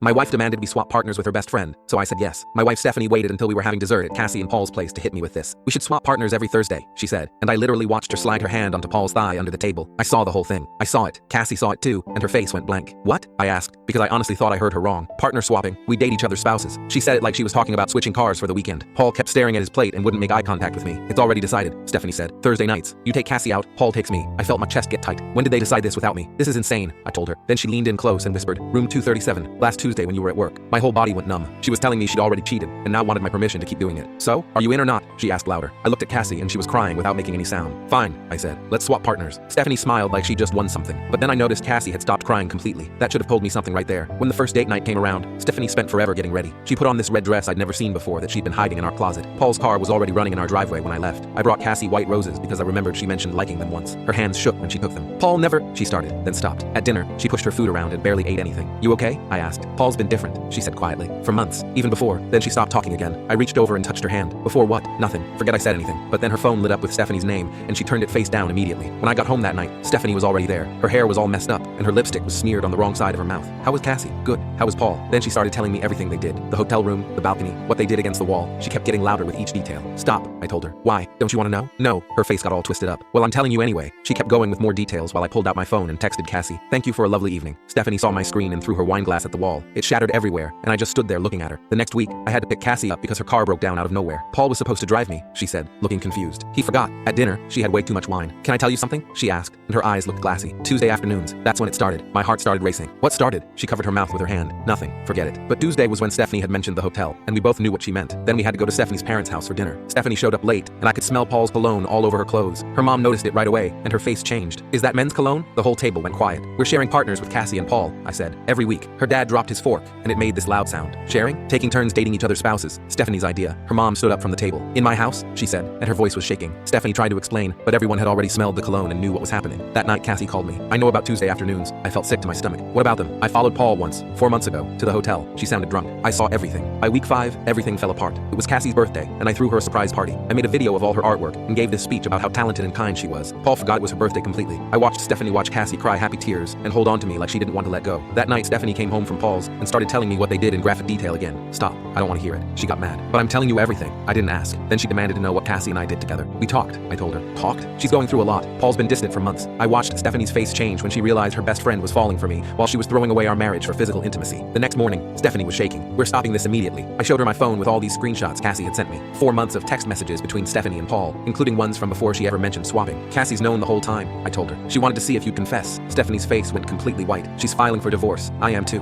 My wife demanded we swap partners with her best friend, so I said yes. My wife Stephanie waited until we were having dessert at Cassie and Paul's place to hit me with this. We should swap partners every Thursday, she said, and I literally watched her slide her hand onto Paul's thigh under the table. I saw the whole thing. I saw it. Cassie saw it too, and her face went blank. What? I asked, because I honestly thought I heard her wrong. Partner swapping. We date each other's spouses. She said it like she was talking about switching cars for the weekend. Paul kept staring at his plate and wouldn't make eye contact with me. It's already decided, Stephanie said. Thursday nights. You take Cassie out, Paul takes me. I felt my chest get tight. When did they decide this without me? This is insane, I told her. Then she leaned in close and whispered, room 237, last Tuesday when you were at work. My whole body went numb. She was telling me she'd already cheated and now wanted my permission to keep doing it. So, are you in or not? She asked louder. I looked at Cassie and she was crying without making any sound. Fine, I said. Let's swap partners. Stephanie smiled like she just won something. But then I noticed Cassie had stopped crying completely. That should have told me something right there. When the first date night came around, Stephanie spent forever getting ready. She put on this red dress I'd never seen before that she'd been hiding in our closet. Paul's car was already running in our driveway when I left. I brought Cassie white roses because I remembered she mentioned liking them once. Her hands shook when she took them. Paul never, she started, then stopped. At dinner, she pushed her food around and barely ate anything. You okay? I asked. Paul's been different, she said quietly. For months. Even before. Then she stopped talking again. I reached over and touched her hand. Before what? Nothing. Forget I said anything. But then her phone lit up with Stephanie's name, and she turned it face down immediately. When I got home that night, Stephanie was already there. Her hair was all messed up, and her lipstick was smeared on the wrong side of her mouth. How was Cassie? Good. How was Paul? Then she started telling me everything they did. The hotel room, the balcony, what they did against the wall. She kept getting louder with each detail. Stop, I told her. Why? Don't you want to know? No. Her face got all twisted up. Well, I'm telling you anyway. She kept going with more details while I pulled out my phone and texted Cassie. Thank you for a lovely evening. Stephanie saw my screen and threw her wine glass at the wall. It shattered everywhere, and I just stood there looking at her. The next week, I had to pick Cassie up because her car broke down out of nowhere. Paul was supposed to drive me, she said, looking confused. He forgot. At dinner, she had way too much wine. Can I tell you something? She asked, and her eyes looked glassy. Tuesday afternoons. That's when it started. My heart started racing. What started? She covered her mouth with her hand. Nothing. Forget it. But Tuesday was when Stephanie had mentioned the hotel, and we both knew what she meant. Then we had to go to Stephanie's parents' house for dinner. Stephanie showed up late, and I could smell Paul's cologne all over her clothes. Her mom noticed it right away, and her face changed. Is that men's cologne? The whole table went quiet. We're sharing partners with Cassie and Paul, I said. Every week. Her dad dropped his fork, and it made this loud sound. Sharing? Taking turns dating each other's spouses. Stephanie's idea. Her mom stood up from the table. In my house, she said, and her voice was shaking. Stephanie tried to explain, but everyone had already smelled the cologne and knew what was happening. That night, Cassie called me. I know about Tuesday afternoons. I felt sick to my stomach. What about them? I followed Paul once, 4 months ago, to the hotel. She sounded drunk. I saw everything. By week 5, everything fell apart. It was Cassie's birthday, and I threw her a surprise party. I made a video of all her artwork and gave this speech about how talented and kind she was. Paul forgot it was her birthday completely. I watched Stephanie watch Cassie cry happy tears and hold on to me like she didn't want to let go. That night, Stephanie came home from Paul's and started telling me what they did in graphic detail again. Stop. I don't want to hear it. She got mad. But I'm telling you everything. I didn't ask. Then she demanded to know what Cassie and I did together. We talked, I told her. Talked? She's going through a lot. Paul's been distant for months. I watched Stephanie's face change when she realized her best friend was falling for me while she was throwing away our marriage for physical intimacy. The next morning, Stephanie was shaking. We're stopping this immediately. I showed her my phone with all these screenshots Cassie had sent me. 4 months of text messages between Stephanie and Paul, including ones from before she ever mentioned swapping. Cassie's known the whole time, I told her. She wanted to see if you'd confess. Stephanie's face went completely white. She's filing for divorce. I am too.